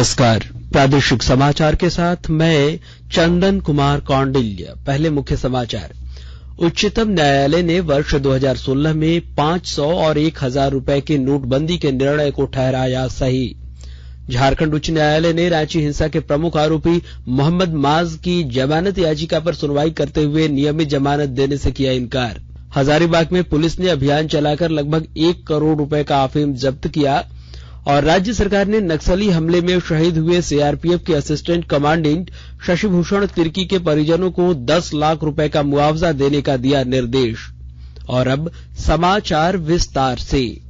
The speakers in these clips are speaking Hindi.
नमस्कार। प्रादेशिक समाचार के साथ मैं चंदन कुमार कौंडिल्य। पहले मुख्य समाचार। उच्चतम न्यायालय ने वर्ष 2016 में 500 और 1000 रुपए की नोटबंदी के निर्णय को ठहराया सही। झारखंड उच्च न्यायालय ने रांची हिंसा के प्रमुख आरोपी मोहम्मद माज की जमानत याचिका पर सुनवाई करते हुए नियमित जमानत देने से किया इनकार। हजारीबाग में पुलिस ने अभियान चलाकर लगभग 1 करोड़ रुपए का अफीम जब्त किया। और राज्य सरकार ने नक्सली हमले में शहीद हुए सीआरपीएफ के असिस्टेंट कमांडेंट शशिभूषण तिर्की के परिजनों को 10 लाख रुपए का मुआवजा देने का दिया निर्देश। और अब समाचार विस्तार से।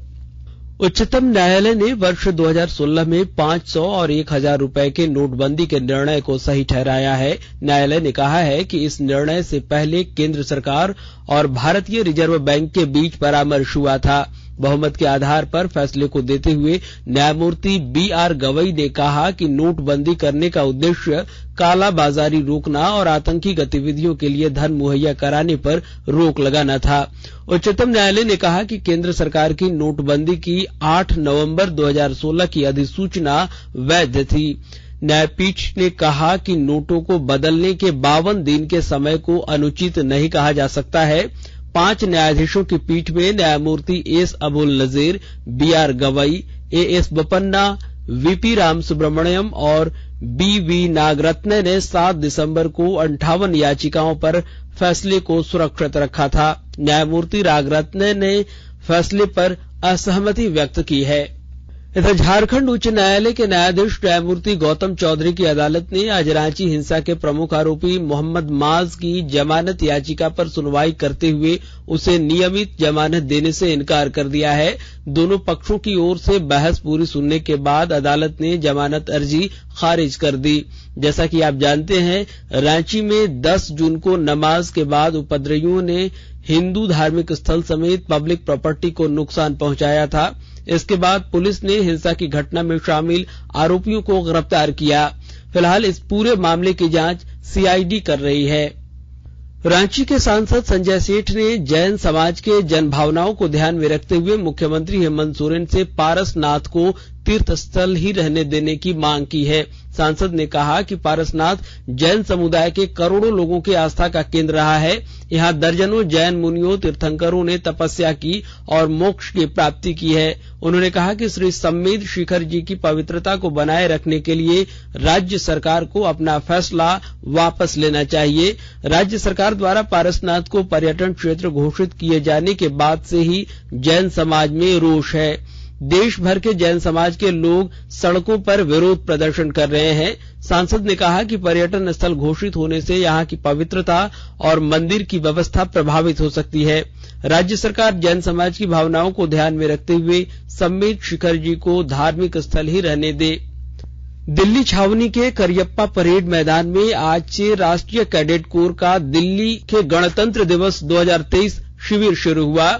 उच्चतम न्यायालय ने वर्ष 2016 में 500 और 1000 रुपए के नोटबंदी के निर्णय को सही ठहराया है। न्यायालय ने कहा है कि इस निर्णय से पहले केंद्र सरकार और भारतीय रिजर्व बैंक के बीच परामर्श हुआ था। बहुमत के आधार पर फैसले को देते हुए न्यायमूर्ति बीआर गवई ने कहा कि नोटबंदी करने का उद्देश्य कालाबाजारी रोकना और आतंकी गतिविधियों के लिए धन मुहैया कराने पर रोक लगाना था। उच्चतम न्यायालय ने कहा कि केंद्र सरकार की नोटबंदी की 8 नवंबर 2016 की अधिसूचना वैध थी। न्यायपीठ ने कहा कि नोटों को बदलने के 52 दिन के समय को अनुचित नहीं कहा जा सकता है। 5 न्यायाधीशों की पीठ में न्यायमूर्ति S Abul Nazeer, BR Gavai, AS Bopanna, VP Rama Subramanian और बीवी नागरत्ने ने 7 दिसंबर को 58 याचिकाओं पर फैसले को सुरक्षित रखा था। न्यायमूर्ति नागरत्ने ने फैसले पर असहमति व्यक्त की है। इधर झारखंड उच्च न्यायालय के न्यायाधीश न्यायमूर्ति गौतम चौधरी की अदालत ने आज रांची हिंसा के प्रमुख आरोपी मोहम्मद माज की जमानत याचिका पर सुनवाई करते हुए उसे नियमित जमानत देने से इनकार कर दिया है। दोनों पक्षों की ओर से बहस पूरी सुनने के बाद अदालत ने जमानत अर्जी खारिज कर दी। जैसा कि आप जानते हैं, रांची में 10 जून को नमाज के बाद उपद्रवियों ने हिंदू धार्मिक स्थल समेत पब्लिक प्रॉपर्टी को नुकसान पहुंचाया था। इसके बाद पुलिस ने हिंसा की घटना में शामिल आरोपियों को गिरफ्तार किया। फिलहाल इस पूरे मामले की जांच सीआईडी कर रही है। रांची के सांसद संजय सेठ ने जैन समाज के जन भावनाओं को ध्यान में रखते हुए मुख्यमंत्री हेमंत सोरेन से पारसनाथ को तीर्थ स्थल ही रहने देने की मांग की है। सांसद ने कहा कि पारसनाथ जैन समुदाय के करोड़ों लोगों की आस्था का केंद्र रहा है। यहाँ दर्जनों जैन मुनियों तीर्थंकरों ने तपस्या की और मोक्ष की प्राप्ति की है। उन्होंने कहा कि श्री सम्मेद शिखर जी की पवित्रता को बनाए रखने के लिए राज्य सरकार को अपना फैसला वापस लेना चाहिए। राज्य सरकार द्वारा पारसनाथ को पर्यटन क्षेत्र घोषित किए जाने के बाद से ही जैन समाज में रोष है। देश भर के जैन समाज के लोग सड़कों पर विरोध प्रदर्शन कर रहे हैं। सांसद ने कहा कि पर्यटन स्थल घोषित होने से यहाँ की पवित्रता और मंदिर की व्यवस्था प्रभावित हो सकती है। राज्य सरकार जैन समाज की भावनाओं को ध्यान में रखते हुए सम्मेद शिखर जी को धार्मिक स्थल ही रहने दे। दिल्ली छावनी के करियप्पा परेड मैदान में आज से राष्ट्रीय कैडेट कोर का दिल्ली के गणतंत्र दिवस 2023 शिविर शुरू हुआ।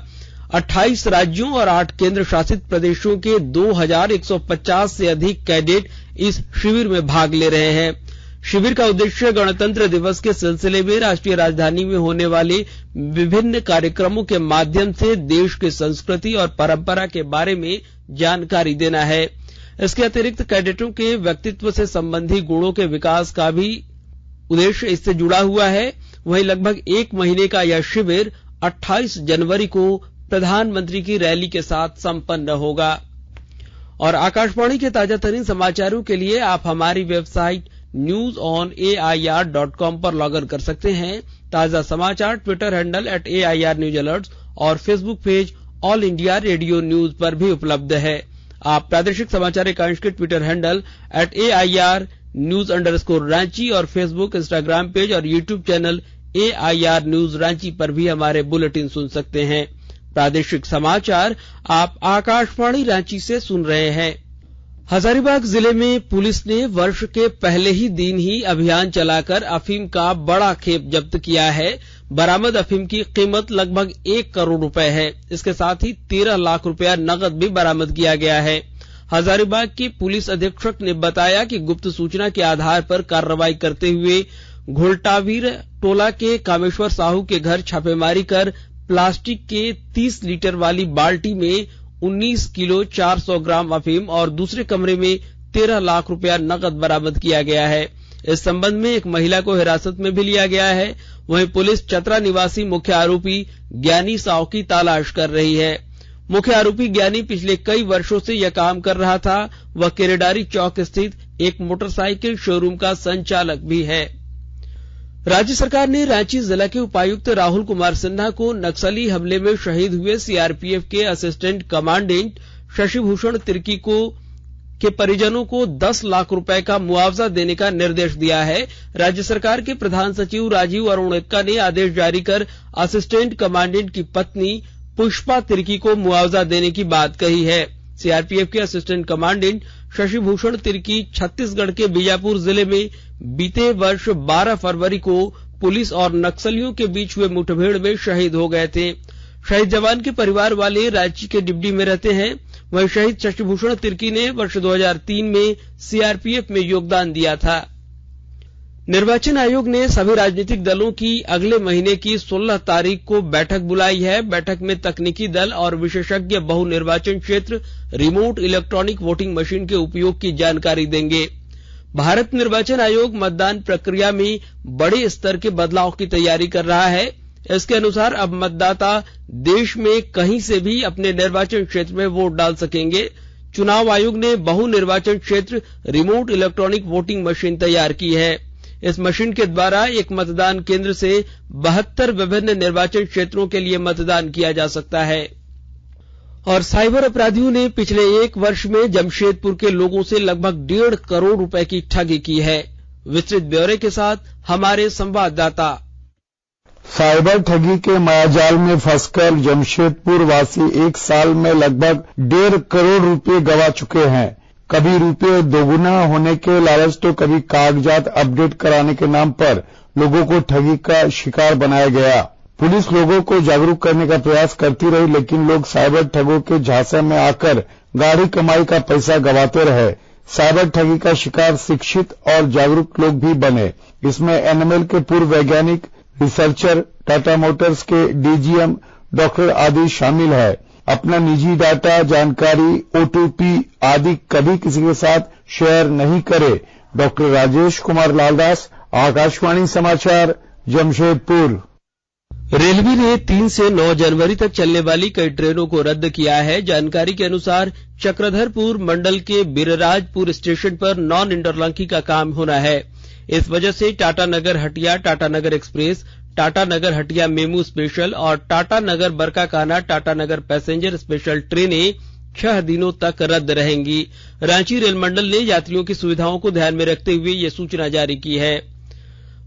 28 राज्यों और 8 केंद्र शासित प्रदेशों के 2150 से अधिक कैडेट इस शिविर में भाग ले रहे हैं। शिविर का उद्देश्य गणतंत्र दिवस के सिलसिले में राष्ट्रीय राजधानी में होने वाले विभिन्न कार्यक्रमों के माध्यम से देश की संस्कृति और परंपरा के बारे में जानकारी देना है। इसके अतिरिक्त कैडेटों के व्यक्तित्व से संबंधी गुणों के विकास का भी उद्देश्य इससे जुड़ा हुआ है। वहीं लगभग 1 महीने का यह शिविर 28 जनवरी को प्रधानमंत्री की रैली के साथ संपन्न होगा। और आकाशवाणी के ताजा तरीन समाचारों के लिए आप हमारी वेबसाइट newsonair.com पर लॉग इन कर सकते हैं। ताजा समाचार Twitter handle @AIR News Alerts और Facebook page all India radio news पर भी उपलब्ध है। आप प्रादेशिक समाचार एकांश के ट्विटर हैंडल @AIR News_Ranchi और फेसबुक, इंस्टाग्राम पेज और YouTube channel AIR News Ranchi पर भी हमारे बुलेटिन सुन सकते हैं। प्रादेशिक समाचार आप आकाशवाणी रांची से सुन रहे हैं। हजारीबाग जिले में पुलिस ने वर्ष के पहले ही दिन ही अभियान चलाकर अफीम का बड़ा खेप जब्त किया है। बरामद अफीम की कीमत लगभग 1 करोड़ रुपए है। इसके साथ ही 13 लाख रुपया नकद भी बरामद किया गया है। हजारीबाग के पुलिस अधीक्षक ने बताया कि गुप्त सूचना के आधार पर कार्रवाई करते हुए घोलटावीर टोला के कामेश्वर साहू के घर छापेमारी कर प्लास्टिक के 30 लीटर वाली बाल्टी में 19 किलो 400 ग्राम अफीम और दूसरे कमरे में 13 लाख रुपया नकद बरामद किया गया है। इस संबंध में एक महिला को हिरासत में भी लिया गया है। वहीं पुलिस चतरा निवासी मुख्य आरोपी ज्ञानी साव की तलाश कर रही है। मुख्य आरोपी ज्ञानी पिछले कई वर्षों से यह काम कर रहा था। वह केरेडारी चौक स्थित एक मोटरसाइकिल शोरूम का संचालक भी है। राज्य सरकार ने रांची जिला के उपायुक्त राहुल कुमार सिन्हा को नक्सली हमले में शहीद हुए सीआरपीएफ के असिस्टेंट कमांडेंट शशिभूषण तिर्की के परिजनों को 10 लाख रुपए का मुआवजा देने का निर्देश दिया है। राज्य सरकार के प्रधान सचिव राजीव अरुण एक्का ने आदेश जारी कर असिस्टेंट कमांडेंट की पत्नी पुष्पा तिर्की को मुआवजा देने की बात कही है। सीआरपीएफ के असिस्टेंट कमांडेंट शशिभूषण तिर्की छत्तीसगढ़ के बीजापुर जिले में बीते वर्ष 12 फरवरी को पुलिस और नक्सलियों के बीच हुए मुठभेड़ में शहीद हो गए थे। शहीद जवान के परिवार वाले रांची के डिबडी में रहते हैं। वहीं शहीद शशिभूषण तिर्की ने वर्ष 2003 में सीआरपीएफ में योगदान दिया था। निर्वाचन आयोग ने सभी राजनीतिक दलों की अगले महीने की 16 तारीख को बैठक बुलाई है। बैठक में तकनीकी दल और विशेषज्ञ बहु निर्वाचन क्षेत्र रिमोट इलेक्ट्रॉनिक वोटिंग मशीन के उपयोग की जानकारी देंगे। भारत निर्वाचन आयोग मतदान प्रक्रिया में बड़े स्तर के बदलाव की तैयारी कर रहा है। इसके अनुसार अब मतदाता देश में कहीं से भी अपने निर्वाचन क्षेत्र में वोट डाल सकेंगे। चुनाव आयोग ने बहु निर्वाचन क्षेत्र रिमोट इलेक्ट्रॉनिक वोटिंग मशीन तैयार की है। इस मशीन के द्वारा एक मतदान केंद्र से 72 विभिन्न निर्वाचन क्षेत्रों के लिए मतदान किया जा सकता है। और साइबर अपराधियों ने पिछले 1 वर्ष में जमशेदपुर के लोगों से लगभग 1.5 करोड़ रुपए की ठगी की है। विस्तृत ब्यौरे के साथ हमारे संवाददाता। साइबर ठगी के मायाजाल में फंसकर जमशेदपुर वासी 1 साल में लगभग 1.5 करोड़ रुपए गवा चुके हैं। कभी रुपए दोगुना होने के लालच तो कभी कागजात अपडेट कराने के नाम पर लोगों को ठगी का शिकार बनाया गया। पुलिस लोगों को जागरूक करने का प्रयास करती रही, लेकिन लोग साइबर ठगों के झांसे में आकर गाढ़ी कमाई का पैसा गंवाते रहे। साइबर ठगी का शिकार शिक्षित और जागरूक लोग भी बने। इसमें एनएमएल के पूर्व वैज्ञानिक, रिसर्चर, टाटा मोटर्स के डीजीएम, डॉक्टर आदि शामिल है। अपना निजी डाटा, जानकारी, ओटीपी आदि कभी किसी के साथ शेयर नहीं करे। डॉक्टर राजेश कुमार लालदास, आकाशवाणी समाचार, जमशेदपुर। रेलवे ने 3 से 9 जनवरी तक चलने वाली कई ट्रेनों को रद्द किया है। जानकारी के अनुसार चक्रधरपुर मंडल के बिरराजपुर स्टेशन पर नॉन इंटरलॉकिंग का काम होना है। इस वजह से Tatanagar Hatia Tatanagar express, Tatanagar Hatia MEMU special और टाटानगर बरकाकाना टाटानगर पैसेंजर स्पेशल ट्रेनें 6 दिनों तक रद्द रहेंगी। रांची रेल मंडल ने यात्रियों की सुविधाओं को ध्यान में रखते हुए ये सूचना जारी की है।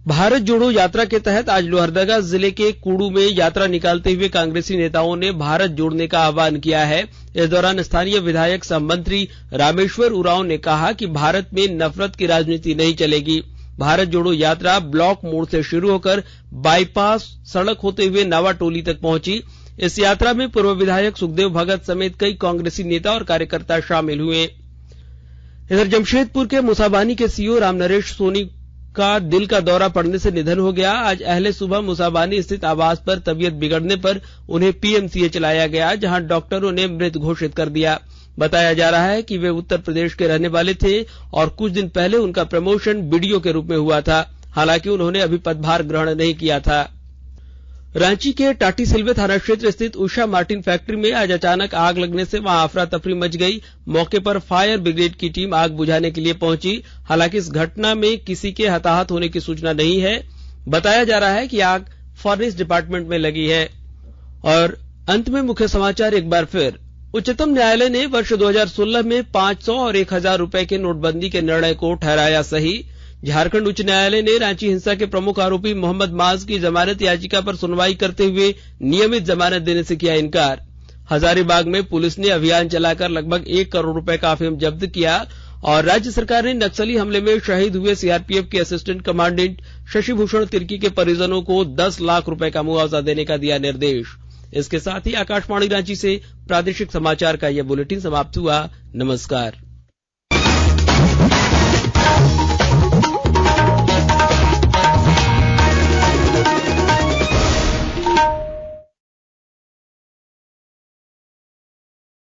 भारत जोड़ो यात्रा के तहत आज लोहरदगा जिले के कुड़ू में यात्रा निकालते हुए कांग्रेसी नेताओं ने भारत जोड़ने का आह्वान किया है। इस दौरान स्थानीय विधायक सह मंत्री रामेश्वर उरांव ने कहा कि भारत में नफरत की राजनीति नहीं चलेगी। भारत जोड़ो यात्रा ब्लॉक मोड़ से शुरू होकर बाईपास सड़क होते हुए नावाटोली तक पहुंची। इस यात्रा में पूर्व विधायक सुखदेव भगत समेत कई कांग्रेसी नेता और कार्यकर्ता शामिल हुए। इधर जमशेदपुर के मुसाबानी के सीओ रामनरेश सोनी का दिल का दौरा पड़ने से निधन हो गया। आज अहले सुबह मुसाबानी स्थित आवास पर तबीयत बिगड़ने पर उन्हें पीएमसीएच लाया गया, जहां डॉक्टरों ने मृत घोषित कर दिया। बताया जा रहा है कि वे उत्तर प्रदेश के रहने वाले थे और कुछ दिन पहले उनका प्रमोशन बीडीओ के रूप में हुआ था। हालांकि उन्होंने अभी पदभार ग्रहण नहीं किया था। रांची के टाटीसिलवे थाना क्षेत्र स्थित उषा मार्टिन फैक्ट्री में आज अचानक आग लगने से वहां अफरा तफरी मच गई। मौके पर फायर ब्रिगेड की टीम आग बुझाने के लिए पहुंची। हालांकि इस घटना में किसी के हताहत होने की सूचना नहीं है। बताया जा रहा है कि आग फर्नेस डिपार्टमेंट में लगी है। और अंत में मुख्य समाचार एक बार फिर। उच्चतम न्यायालय ने वर्ष 2016 में 500 और 1000 रुपए के नोटबंदी के निर्णय को ठहराया सही। झारखंड उच्च न्यायालय ने रांची हिंसा के प्रमुख आरोपी मोहम्मद माज की जमानत याचिका पर सुनवाई करते हुए नियमित जमानत देने से किया इनकार। हजारीबाग में पुलिस ने अभियान चलाकर लगभग 1 करोड़ रुपए का अफीम जब्त किया। और राज्य सरकार ने नक्सली हमले में शहीद हुए सीआरपीएफ के असिस्टेंट कमांडेंट शशिभूषण तिर्की के परिजनों को 10 लाख रुपए का मुआवजा देने का दिया निर्देश। इसके साथ ही आकाशवाणी रांची से प्रादेशिक समाचार का यह बुलेटिन समाप्त हुआ। नमस्कार।